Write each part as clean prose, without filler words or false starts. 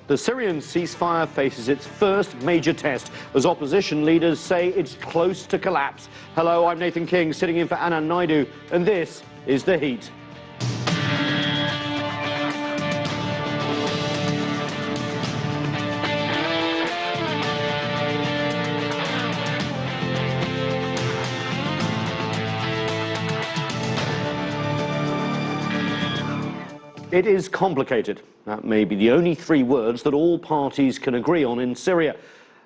The Syrian ceasefire faces its first major test as opposition leaders say it's close to collapse. Hello, I'm Nathan King, sitting in for Anna Naidu, and this is The Heat. It is complicated. That may be the only three words that all parties can agree on in Syria.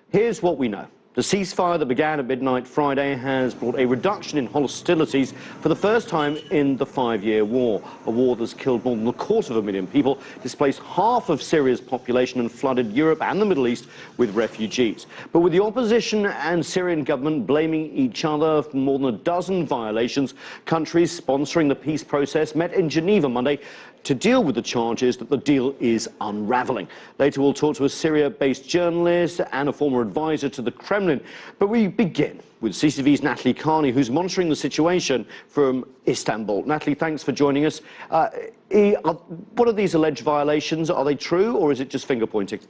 Here's what we know. The ceasefire that began at midnight Friday has brought a reduction in hostilities for the first time in the 5-year war. A war that's killed more than 250,000 people, displaced half of Syria's population and flooded Europe and the Middle East with refugees. But with the opposition and Syrian government blaming each other for more than a dozen violations, countries sponsoring the peace process met in Geneva Monday to deal with the charges that the deal is unraveling. Later we'll talk to a Syria-based journalist and a former advisor to the Kremlin. But we begin with CCTV's Natalie Carney, who's monitoring the situation from Istanbul. Natalie, thanks for joining us. What are these alleged violations? Are they true, or is it just finger-pointing?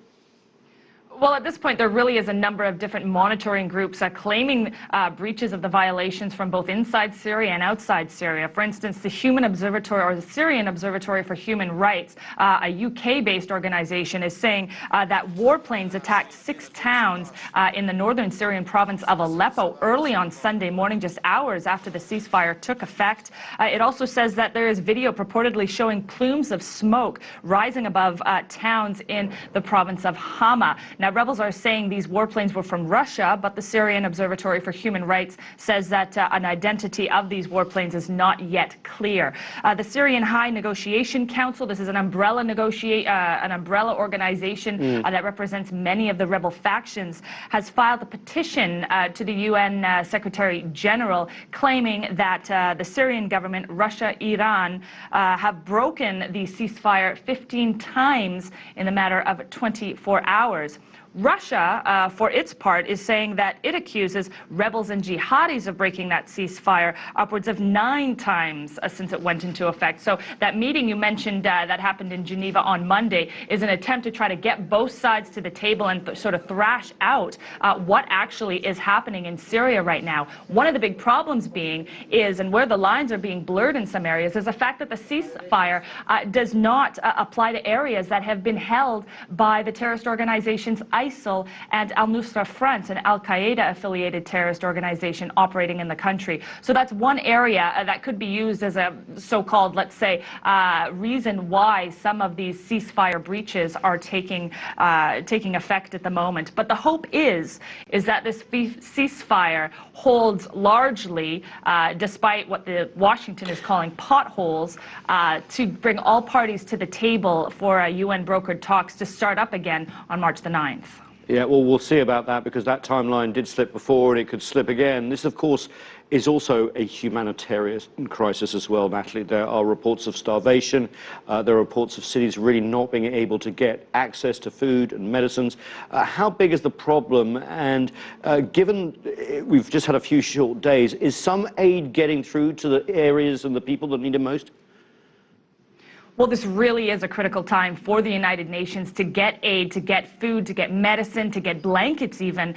Well, at this point, there really is a number of different monitoring groups claiming breaches of the violations from both inside Syria and outside Syria. For instance, the Human Observatory, or the Syrian Observatory for Human Rights, a UK-based organization, is saying that warplanes attacked 6 towns in the northern Syrian province of Aleppo early on Sunday morning, just hours after the ceasefire took effect. It also says that there is video purportedly showing plumes of smoke rising above towns in the province of Hama. Now, rebels are saying these warplanes were from Russia, but the Syrian Observatory for Human Rights says that an identity of these warplanes is not yet clear. The Syrian High Negotiation Council, this is an umbrella organization that represents many of the rebel factions, has filed a petition to the UN Secretary General claiming that the Syrian government, Russia, Iran, have broken the ceasefire 15 times in the matter of 24 hours. Russia, for its part, is saying that it accuses rebels and jihadis of breaking that ceasefire upwards of 9 times since it went into effect. So that meeting you mentioned that happened in Geneva on Monday is an attempt to try to get both sides to the table and sort of thrash out what actually is happening in Syria right now. One of the big problems being is, and where the lines are being blurred in some areas, is the fact that the ceasefire does not apply to areas that have been held by the terrorist organizations ISIL and Al-Nusra Front, an Al-Qaeda-affiliated terrorist organization operating in the country. So that's one area that could be used as a so-called, let's say, reason why some of these ceasefire breaches are taking effect at the moment. But the hope is that this ceasefire holds largely, despite what the Washington is calling potholes, to bring all parties to the table for UN-brokered talks to start up again on March the 9th. Yeah, well, we'll see about that, because that timeline did slip before and it could slip again. This, of course, is also a humanitarian crisis as well, Natalie. There are reports of starvation. There are reports of cities really not being able to get access to food and medicines. How big is the problem? And given we've just had a few short days, is some aid getting through to the areas and the people that need it most? Well, this really is a critical time for the United Nations to get aid, to get food, to get medicine, to get blankets even,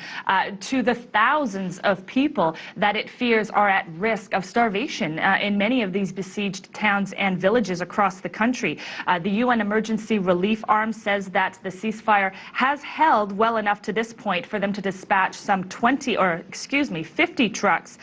to the thousands of people that it fears are at risk of starvation in many of these besieged towns and villages across the country. The UN Emergency Relief Arm says that the ceasefire has held well enough to this point for them to dispatch some 50 trucks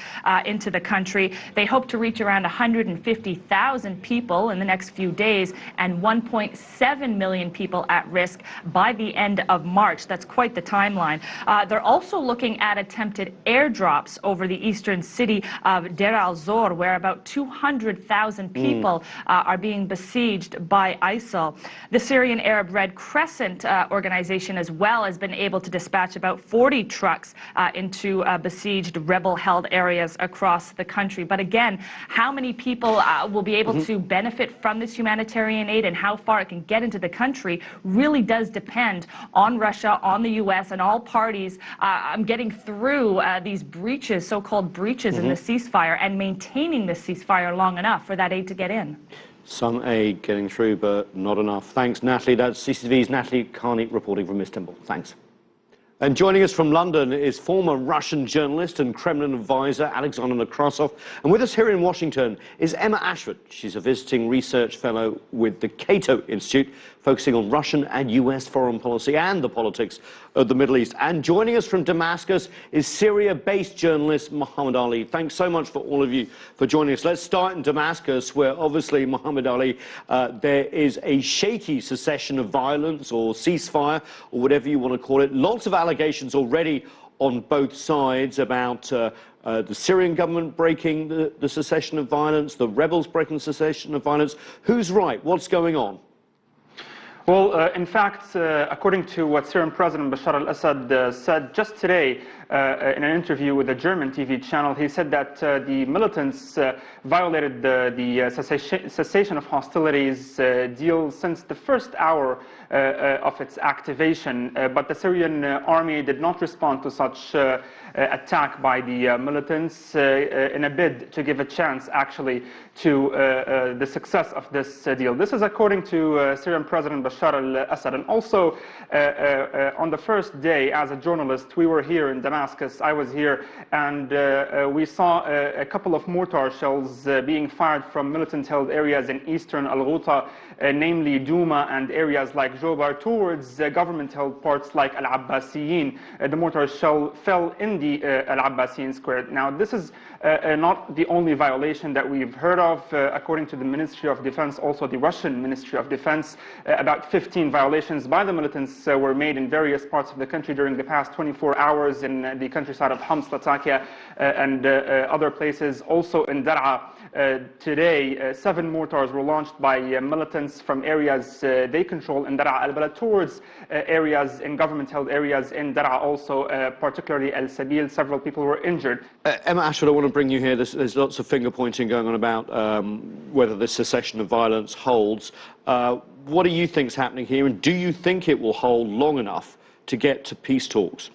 into the country. They hope to reach around 150,000 people in the next few days, and 1.7 million people at risk by the end of March. That's quite the timeline. They're also looking at attempted airdrops over the eastern city of Deir al-Zor, where about 200,000 people are being besieged by ISIL. The Syrian Arab Red Crescent organization as well has been able to dispatch about 40 trucks into besieged rebel-held areas across the country. But again, how many people will be able to benefit from this humanitarian aid and how far it can get into the country really does depend on Russia, on the U.S., and all parties getting through these breaches, so-called breaches in the ceasefire, and maintaining the ceasefire long enough for that aid to get in. Some aid getting through, but not enough. Thanks, Natalie. That's CCTV's Natalie Carney reporting from Istanbul. Thanks. And joining us from London is former Russian journalist and Kremlin advisor Alexander Nekrasov. And with us here in Washington is Emma Ashford. She's a visiting research fellow with the Cato Institute, focusing on Russian and US foreign policy and the politics of the Middle East. And joining us from Damascus is Syria-based journalist Mohammed Ali. Thanks so much for all of you for joining us. Let's start in Damascus, where obviously, Mohammed Ali, there is a shaky cessation of violence or ceasefire, or whatever you want to call it. Lots of allegations already on both sides about the Syrian government breaking the cessation of violence, the rebels breaking the cessation of violence. Who's right? What's going on? Well, in fact, according to what Syrian President Bashar al-Assad said just today in an interview with a German TV channel, he said that the militants violated the cessation of hostilities deal since the first hour of its activation, but the Syrian army did not respond to such attack by the militants in a bid to give a chance, actually, to the success of this deal. This is according to Syrian President Bashar al-Assad. And also, on the first day, as a journalist, we were here in Damascus. I was here, and we saw a couple of mortar shells being fired from militant-held areas in eastern Al-Ghouta, namely Douma and areas like Jobar, towards government-held parts like Al-Abbasiyin. The mortar shell fell in the Al-Abbasiyin square. Now, this is not the only violation that we've heard of. According to the Ministry of Defense, also the Russian Ministry of Defense, about 15 violations by the militants were made in various parts of the country during the past 24 hours in the countryside of Homs, Latakia, and other places. Also in Dar'a, today, 7 mortars were launched by militants from areas they control in Dar'a al-Balad towards areas in government-held areas in Dar'a, also particularly El Sabil. Several people were injured. Emma Ashford, I want to bring you here. There's lots of finger-pointing going on about whether the cessation of violence holds. What do you think is happening here, and do you think it will hold long enough to get to peace talks?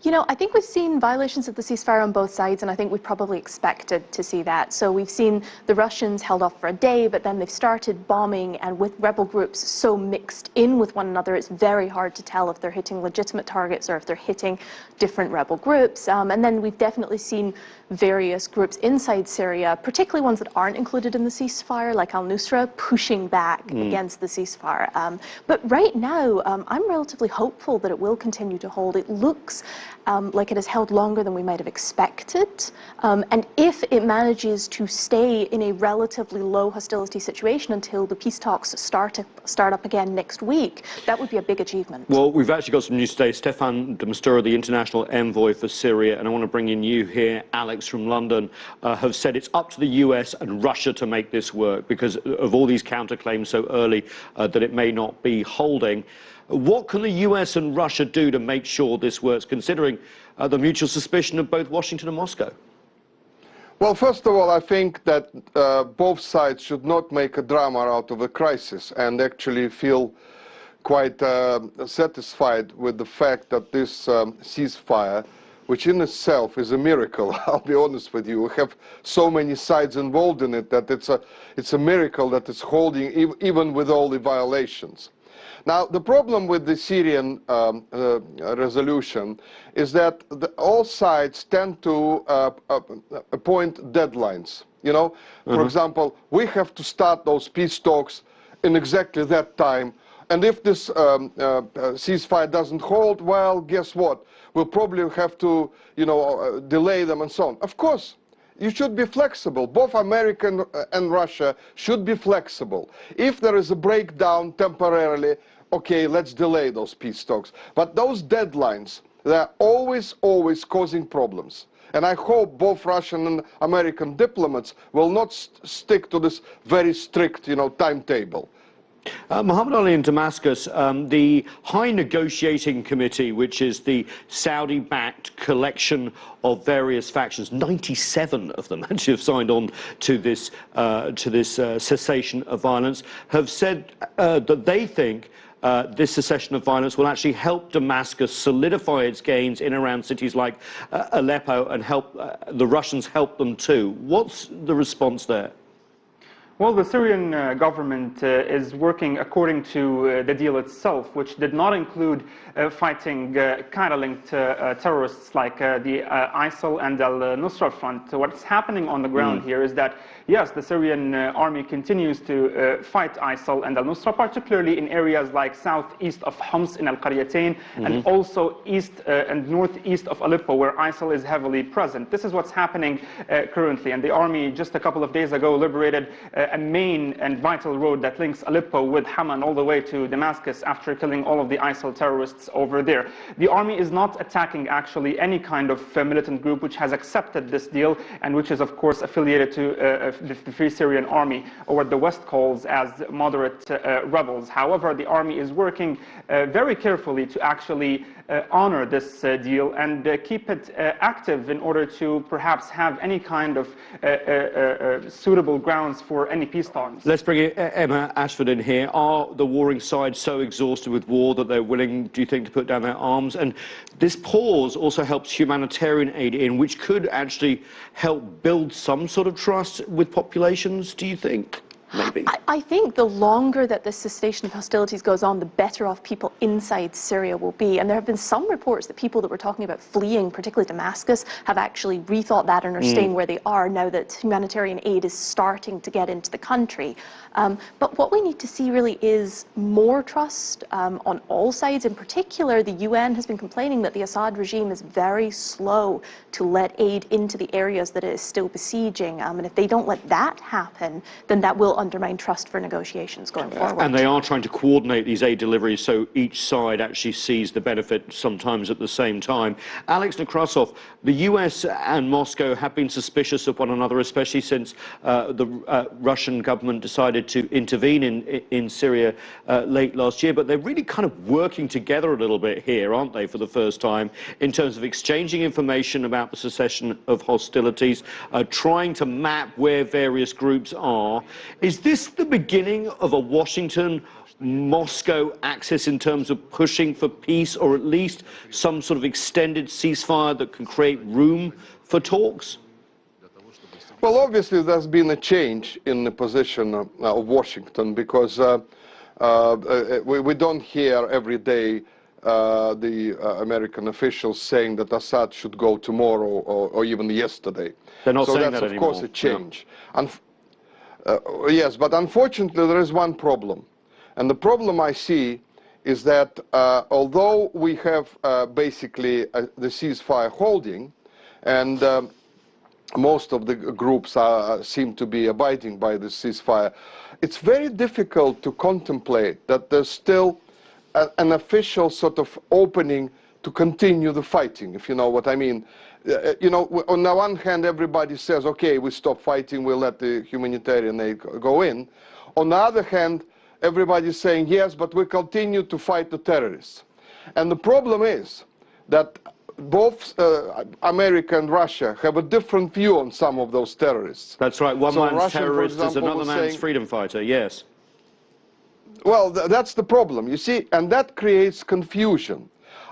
You know, I think we've seen violations of the ceasefire on both sides, and I think we probably expected to see that. So we've seen the Russians held off for a day, but then they've started bombing, and with rebel groups so mixed in with one another, it's very hard to tell if they're hitting legitimate targets or if they're hitting different rebel groups. And then we've definitely seen various groups inside Syria, particularly ones that aren't included in the ceasefire, like al-Nusra, pushing back against the ceasefire. But right now, I'm relatively hopeful that it will continue to hold. It looks like it has held longer than we might have expected. And if it manages to stay in a relatively low hostility situation until the peace talks start up again next week, that would be a big achievement. Well, we've actually got some news today. Stefan de Mistura, the international envoy for Syria, and I want to bring in you here, Alex from London, have said it's up to the US and Russia to make this work because of all these counterclaims so early that it may not be holding. What can the US and Russia do to make sure this works, considering the mutual suspicion of both Washington and Moscow? Well, first of all, I think that both sides should not make a drama out of a crisis and actually feel quite satisfied with the fact that this ceasefire, which in itself is a miracle, I'll be honest with you. We have so many sides involved in it that it's a miracle that it's holding even with all the violations. Now, the problem with the Syrian resolution is that all sides tend to appoint deadlines. You know, for example, we have to start those peace talks in exactly that time. And if this ceasefire doesn't hold, well, guess what? We'll probably have to, you know, delay them and so on. Of course, you should be flexible. Both America and Russia should be flexible. If there is a breakdown temporarily, okay, let's delay those peace talks. But those deadlines, they're always causing problems. And I hope both Russian and American diplomats will not stick to this very strict, you know, timetable. Mohammed Ali in Damascus, the High Negotiating Committee, which is the Saudi-backed collection of various factions, 97 of them actually have signed on to this cessation of violence, have said that they think this cessation of violence will actually help Damascus solidify its gains in and around cities like Aleppo and help the Russians help them too. What's the response there? Well, the Syrian government is working according to the deal itself, which did not include fighting kind of linked terrorists like the ISIL and al-Nusra Front. What's happening on the ground here is that, yes, the Syrian army continues to fight ISIL and al-Nusra, particularly in areas like southeast of Homs in al-Qaryatain and also east and northeast of Aleppo, where ISIL is heavily present. This is what's happening currently, and the army just a couple of days ago liberated a main and vital road that links Aleppo with Hama and all the way to Damascus after killing all of the ISIL terrorists over there. The army is not attacking actually any kind of militant group which has accepted this deal and which is of course affiliated to the Free Syrian Army, or what the West calls as moderate rebels. However, the army is working very carefully to actually honor this deal and keep it active in order to perhaps have any kind of suitable grounds for any peace talks. Let's bring Emma Ashford in here. Are the warring sides so exhausted with war that they're willing, do you think, to put down their arms? And this pause also helps humanitarian aid in, which could actually help build some sort of trust with populations, do you think? Maybe. I think the longer that this cessation of hostilities goes on, the better off people inside Syria will be. And there have been some reports that people that were talking about fleeing, particularly Damascus, have actually rethought that and are staying where they are now that humanitarian aid is starting to get into the country. But what we need to see really is more trust on all sides. In particular, the UN has been complaining that the Assad regime is very slow to let aid into the areas that it is still besieging. And if they don't let that happen, then that will undermine trust for negotiations going forward. And they are trying to coordinate these aid deliveries so each side actually sees the benefit sometimes at the same time. Alex Nekrasov, the US and Moscow have been suspicious of one another, especially since the Russian government decided to intervene in Syria late last year. But they're really kind of working together a little bit here, aren't they, for the first time, in terms of exchanging information about the cessation of hostilities, trying to map where various groups are. Is this the beginning of a Washington-Moscow axis in terms of pushing for peace, or at least some sort of extended ceasefire that can create room for talks? Well, obviously, there's been a change in the position of Washington, because we don't hear every day the American officials saying that Assad should go tomorrow or even yesterday. They're not saying that that anymore. So that's, of course, a change. Yeah. Yes, but unfortunately, there is one problem. And the problem I see is that although we have basically the ceasefire holding, and most of the groups seem to be abiding by the ceasefire, it's very difficult to contemplate that there's still an official sort of opening to continue the fighting, if you know what I mean. You know, on the one hand, everybody says, okay, we stop fighting, we'll let the humanitarian aid go in. On the other hand, everybody's saying, yes, but we continue to fight the terrorists. And the problem is that both America and Russia have a different view on some of those terrorists. That's right. One man's Russia, terrorist is another man's freedom fighter, yes. Well, that's the problem, you see, and that creates confusion.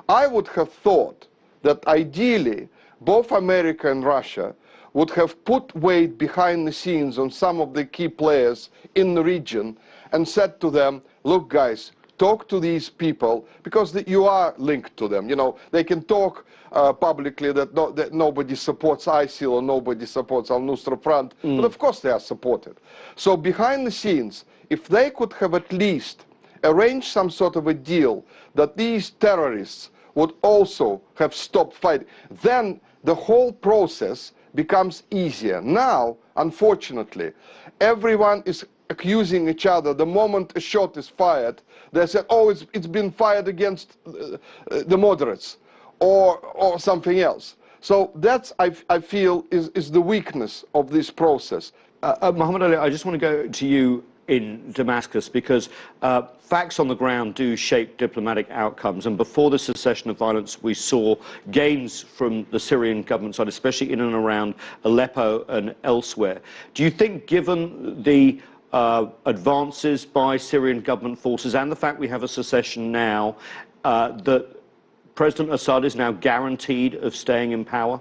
I would have thought that ideally both America and Russia would have put weight behind the scenes on some of the key players in the region and said to them, look guys, talk to these people, because you are linked to them. You know, they can talk publicly that nobody supports ISIL or nobody supports al-Nusra Front, but of course they are supported. So behind the scenes, if they could have at least arranged some sort of a deal that these terrorists would also have stopped fighting, then the whole process becomes easier. Now, unfortunately, everyone is accusing each other. The moment a shot is fired, they say, oh, it's been fired against the moderates or something else. So that's, I feel, is the weakness of this process. Mohammed Ali, I just want to go to you in Damascus, because facts on the ground do shape diplomatic outcomes, and before the cessation of violence we saw gains from the Syrian government side, especially in and around Aleppo and elsewhere. Do you think, given the advances by Syrian government forces and the fact we have a secession now, that President Assad is now guaranteed of staying in power?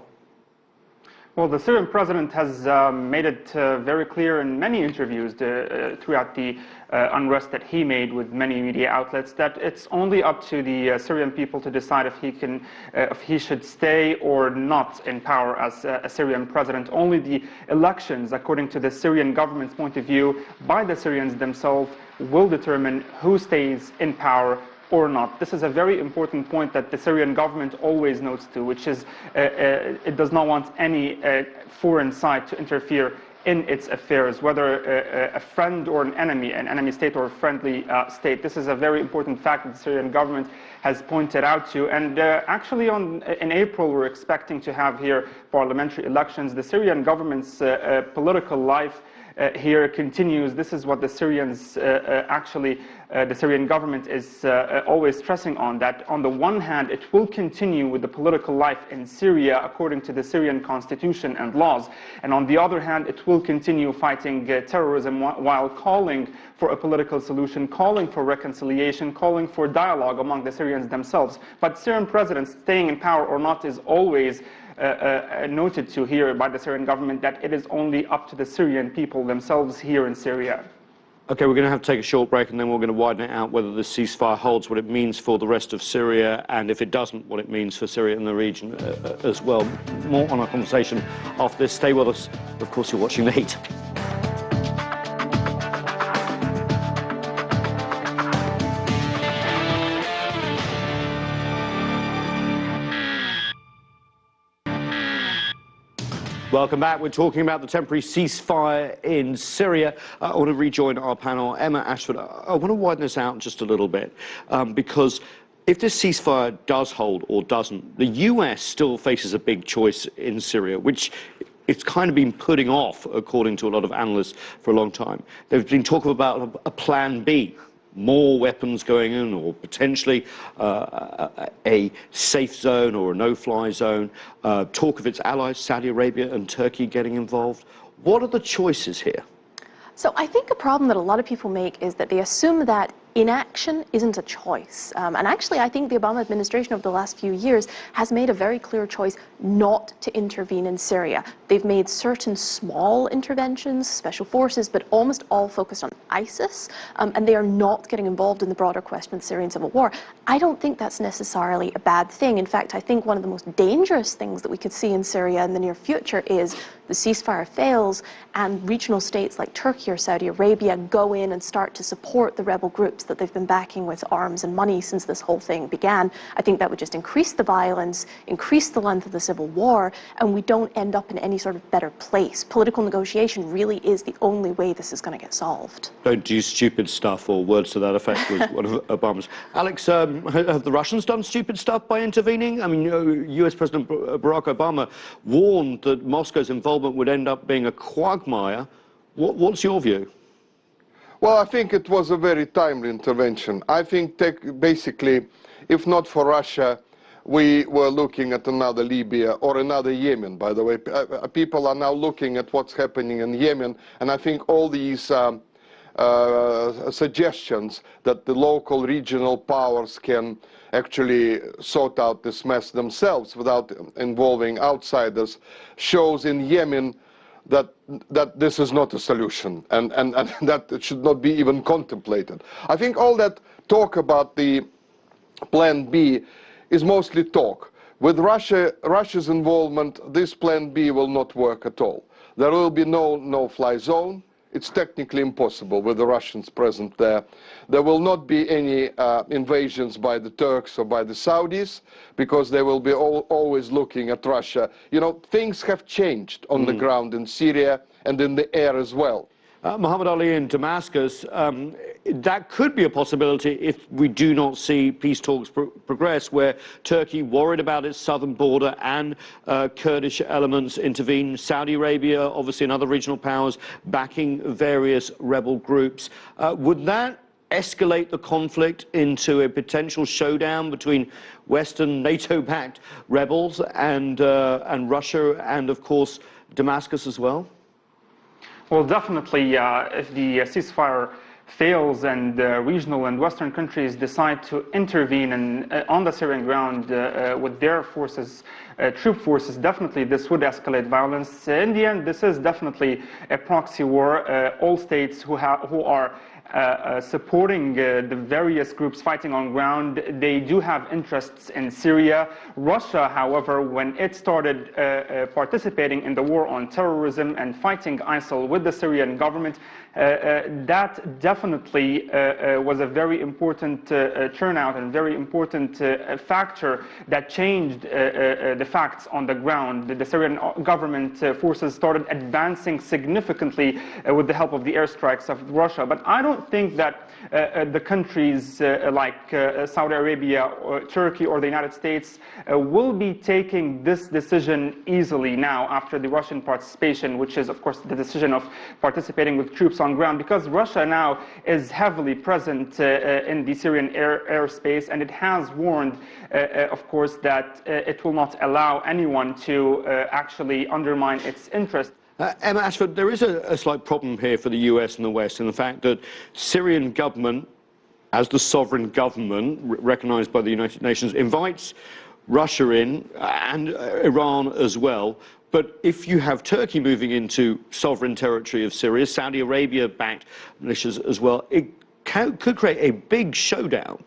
Well, the Syrian president has made it very clear in many interviews throughout the unrest that he made with many media outlets that it's only up to the Syrian people to decide if he should stay or not in power as a Syrian president. Only the elections, according to the Syrian government's point of view, by the Syrians themselves, will determine who stays in power or not. This is a very important point that the Syrian government always notes to, which is it does not want any foreign side to interfere in its affairs, whether a friend or an enemy state or a friendly state. This is a very important fact that the Syrian government has pointed out to. And actually in April, we're expecting to have here parliamentary elections. The Syrian government's political life here continues. This is what the Syrians the Syrian government is always stressing on, that on the one hand it will continue with the political life in Syria according to the Syrian constitution and laws, and on the other hand it will continue fighting terrorism while calling for a political solution, calling for reconciliation, calling for dialogue among the Syrians themselves. But Syrian president staying in power or not is always noted to here by the Syrian government that it is only up to the Syrian people themselves here in Syria. Okay, we're going to have to take a short break and then we're going to widen it out whether the ceasefire holds, what it means for the rest of Syria, and if it doesn't, what it means for Syria and the region as well. More on our conversation after this. Stay with us. Of course, you're watching The Heat. Welcome back. We're talking about the temporary ceasefire in Syria. I want to rejoin our panel. Emma Ashford, I want to widen this out just a little bit because if this ceasefire does hold or doesn't, the US still faces a big choice in Syria, which it's kind of been putting off, according to a lot of analysts, for a long time. There's been talk about a plan B. More weapons going in, or potentially a safe zone or a no-fly zone. Talk of its allies, Saudi Arabia and Turkey, getting involved. What are the choices here? So I think a problem that a lot of people make is that they assume that inaction isn't a choice. And actually, I think the Obama administration over the last few years has made a very clear choice not to intervene in Syria. They've made certain small interventions, special forces, but almost all focused on ISIS, and they are not getting involved in the broader question of the Syrian civil war. I don't think that's necessarily a bad thing. In fact, I think one of the most dangerous things that we could see in Syria in the near future is the ceasefire fails and regional states like Turkey or Saudi Arabia go in and start to support the rebel groups that they've been backing with arms and money since this whole thing began. I think that would just increase the violence, increase the length of the civil war, and we don't end up in any sort of better place. Political negotiation really is the only way this is going to get solved. Don't do stupid stuff, or words to that effect was one of Obama's. Alex, have the Russians done stupid stuff by intervening? I mean, US President Barack Obama warned that Moscow's involvement would end up being a quagmire. What's your view? Well, I think it was a very timely intervention. I think basically, if not for Russia, we were looking at another Libya or another Yemen, by the way. People are now looking at what's happening in Yemen, and I think all these suggestions that the local regional powers can actually sort out this mess themselves without involving outsiders shows in Yemen that this is not a solution, and that it should not be even contemplated. I think all that talk about the plan B is mostly talk. With Russia's involvement, this plan B will not work at all. There will be no no-fly zone. It's technically impossible with the Russians present there. There will not be any invasions by the Turks or by the Saudis, because they will be always looking at Russia. You know, things have changed on the ground in Syria and in the air as well. Muhammad Ali in Damascus, that could be a possibility if we do not see peace talks progress, where Turkey, worried about its southern border, and Kurdish elements intervene. Saudi Arabia, obviously, and other regional powers backing various rebel groups. Would that escalate the conflict into a potential showdown between Western NATO-backed rebels and Russia, and of course Damascus as well? Well, definitely, if the ceasefire fails and regional and Western countries decide to intervene on the Syrian ground with their forces troop forces, definitely this would escalate violence. In the end, this is definitely a proxy war. All states who are supporting the various groups fighting on ground, they do have interests in Syria. Russia, however, when it started participating in the war on terrorism and fighting ISIL with the Syrian government, that definitely was a very important turnout and very important factor that changed the facts on the ground. The Syrian government forces started advancing significantly with the help of the airstrikes of Russia. But I don't think that the countries like Saudi Arabia or Turkey or the United States will be taking this decision easily now after the Russian participation, which is, of course, the decision of participating with troops on ground, because Russia now is heavily present in the Syrian airspace, and it has warned, of course, that it will not allow anyone to actually undermine its interest. Emma Ashford, there is a slight problem here for the US and the West in the fact that Syrian government, as the sovereign government recognized by the United Nations, invites Russia in and Iran as well. But if you have Turkey moving into sovereign territory of Syria, Saudi Arabia-backed militias as well, it could create a big showdown.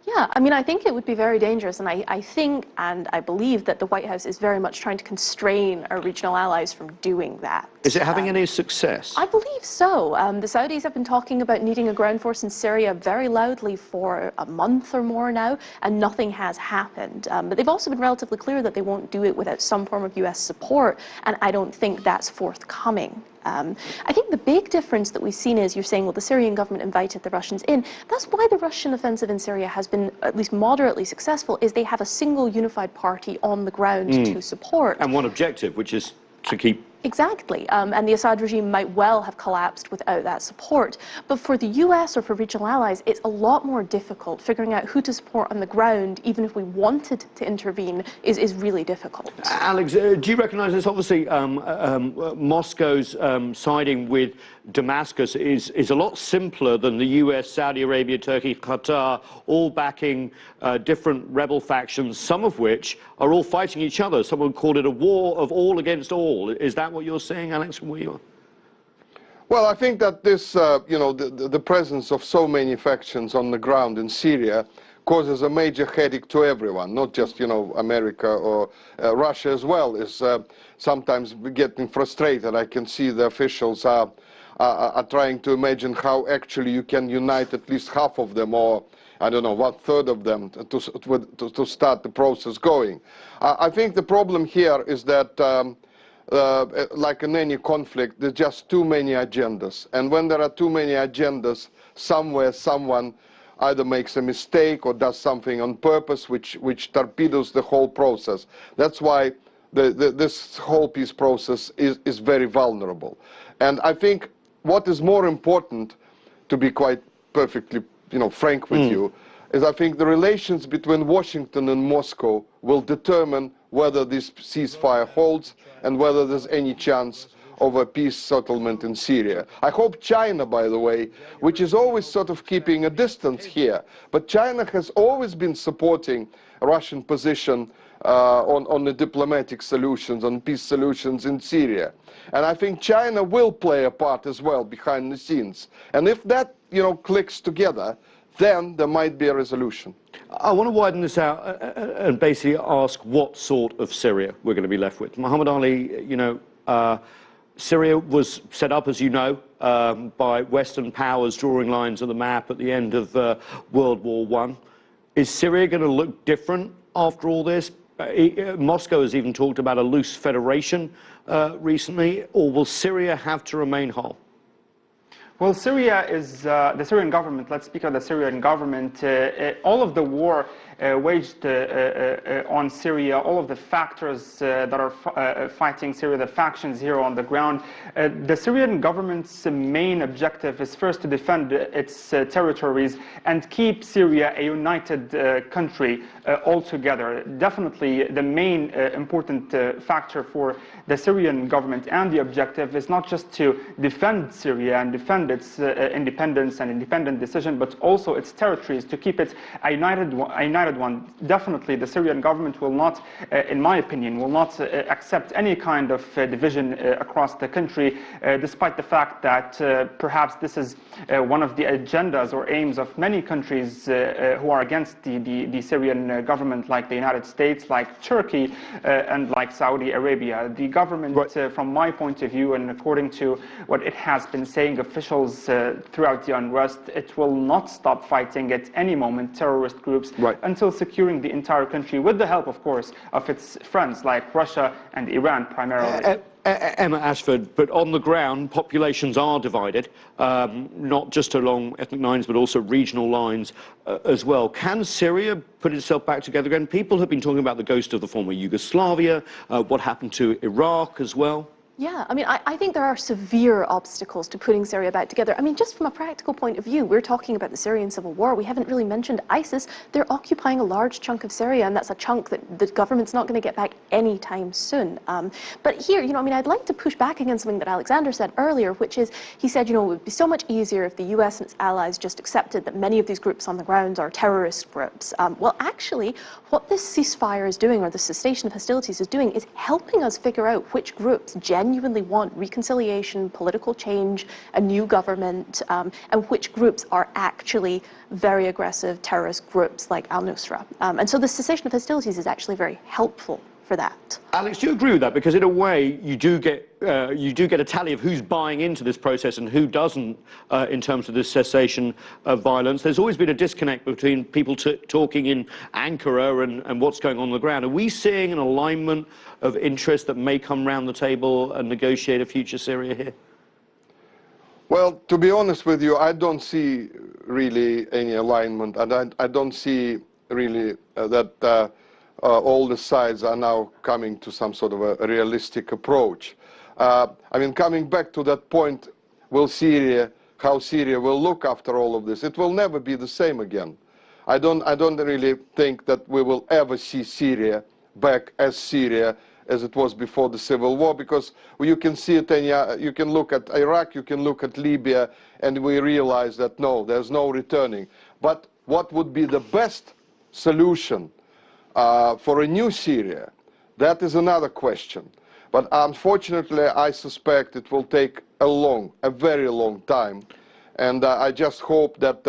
Yeah, I mean, I think it would be very dangerous, and I think and I believe that the White House is very much trying to constrain our regional allies from doing that. Is it having any success? I believe so. The Saudis have been talking about needing a ground force in Syria very loudly for a month or more now, and nothing has happened. But they've also been relatively clear that they won't do it without some form of US support, and I don't think that's forthcoming. I think the big difference that we've seen is, you're saying, well, the Syrian government invited the Russians in. That's why the Russian offensive in Syria has been at least moderately successful, is they have a single unified party on the ground to support. And one objective, which is to keep... Exactly, and the Assad regime might well have collapsed without that support. But for the US or for regional allies, it's a lot more difficult. Figuring out who to support on the ground, even if we wanted to intervene, is really difficult. Alex, do you recognize this? Obviously, Moscow's siding with Damascus is a lot simpler than the US, Saudi Arabia, Turkey, Qatar, all backing different rebel factions, some of which are all fighting each other. Someone called it a war of all against all. Is that what you're saying, Alex, from where you are? Well, I think that this, the presence of so many factions on the ground in Syria causes a major headache to everyone, not just, America or Russia as well, is sometimes getting frustrated. I can see the officials are trying to imagine how actually you can unite at least half of them, or I don't know, 1/3 of them to start the process going. I think the problem here is that like in any conflict, there's just too many agendas. And when there are too many agendas, somewhere someone either makes a mistake or does something on purpose which torpedoes the whole process. That's why this whole peace process is very vulnerable. And I think what is more important, to be quite perfectly frank with you, is I think the relations between Washington and Moscow will determine whether this ceasefire holds and whether there's any chance of a peace settlement in Syria. I hope China, by the way, which is always sort of keeping a distance here, but China has always been supporting a Russian position on the diplomatic solutions, on peace solutions in Syria. And I think China will play a part as well behind the scenes. And if that, clicks together, then there might be a resolution. I want to widen this out and basically ask what sort of Syria we're going to be left with. Muhammad Ali, Syria was set up, as you know, by Western powers drawing lines on the map at the end of World War I. Is Syria going to look different after all this? Moscow has even talked about a loose federation recently, or will Syria have to remain whole? Well, Syria is, the Syrian government, let's speak of the Syrian government, all of the war waged on Syria, all of the factors that are fighting Syria, the factions here on the ground, the Syrian government's main objective is first to defend its territories and keep Syria a united country altogether. Definitely the main important factor for the Syrian government and the objective is not just to defend Syria and defend its independence and independent decision, but also its territories, to keep it a united united one. Definitely, the Syrian government will not, in my opinion, will not accept any kind of division across the country, despite the fact that perhaps this is one of the agendas or aims of many countries who are against the Syrian government, like the United States, like Turkey, and like Saudi Arabia. The government, from my point of view, and according to what it has been saying, officials throughout the unrest, it will not stop fighting at any moment terrorist groups until securing the entire country, with the help, of course, of its friends like Russia and Iran primarily. Emma Ashford, but on the ground, populations are divided, not just along ethnic lines, but also regional lines as well. Can Syria put itself back together again? People have been talking about the ghost of the former Yugoslavia, what happened to Iraq as well. Yeah, I mean, I think there are severe obstacles to putting Syria back together. I mean, just from a practical point of view, we're talking about the Syrian civil war. We haven't really mentioned ISIS. They're occupying a large chunk of Syria, and that's a chunk that the government's not going to get back anytime soon. But here, you know, I mean, I'd like to push back against something that Alexander said earlier, which is, he said, you know, it would be so much easier if the US and its allies just accepted that many of these groups on the ground are terrorist groups. Well, actually, what this ceasefire is doing, or the cessation of hostilities is doing, is helping us figure out which groups genuinely want reconciliation, political change, a new government, and which groups are actually very aggressive terrorist groups like al-Nusra. And so the cessation of hostilities is actually very helpful for that. Alex, do you agree with that? Because in a way, you do get a tally of who's buying into this process and who doesn't in terms of this cessation of violence. There's always been a disconnect between people talking in Ankara and what's going on the ground. Are we seeing an alignment of interest that may come round the table and negotiate a future Syria here? Well, to be honest with you, I don't see really any alignment, and I don't see really that all the sides are now coming to some sort of a realistic approach. I mean, coming back to that point, how Syria will look after all of this, it will never be the same again. I don't really think that we will ever see Syria back as Syria as it was before the civil war, because you can see it, you can look at Iraq, you can look at Libya, and we realize that no, there's no returning. But what would be the best solution for a new Syria? That is another question. But unfortunately, I suspect it will take a very long time. And I just hope that,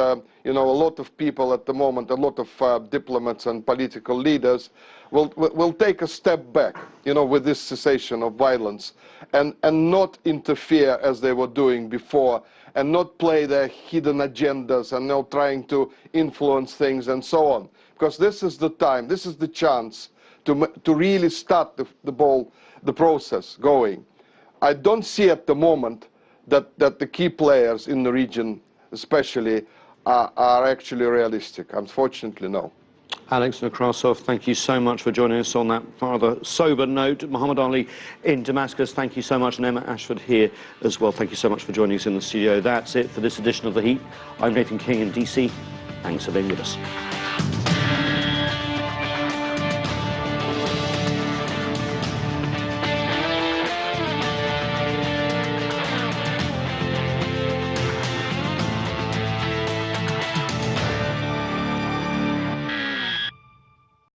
you know, a lot of people at the moment, a lot of diplomats and political leaders will take a step back, you know, with this cessation of violence and not interfere as they were doing before, and not play their hidden agendas and not trying to influence things and so on. Because this is the time, this is the chance to really start the process going. I don't see at the moment that the key players in the region, especially, are actually realistic. Unfortunately, no. Alex Nekrasov, thank you so much for joining us on that rather sober note. Muhammad Ali in Damascus, thank you so much. And Emma Ashford here as well. Thank you so much for joining us in the studio. That's it for this edition of The Heat. I'm Nathan King in DC. Thanks for being with us.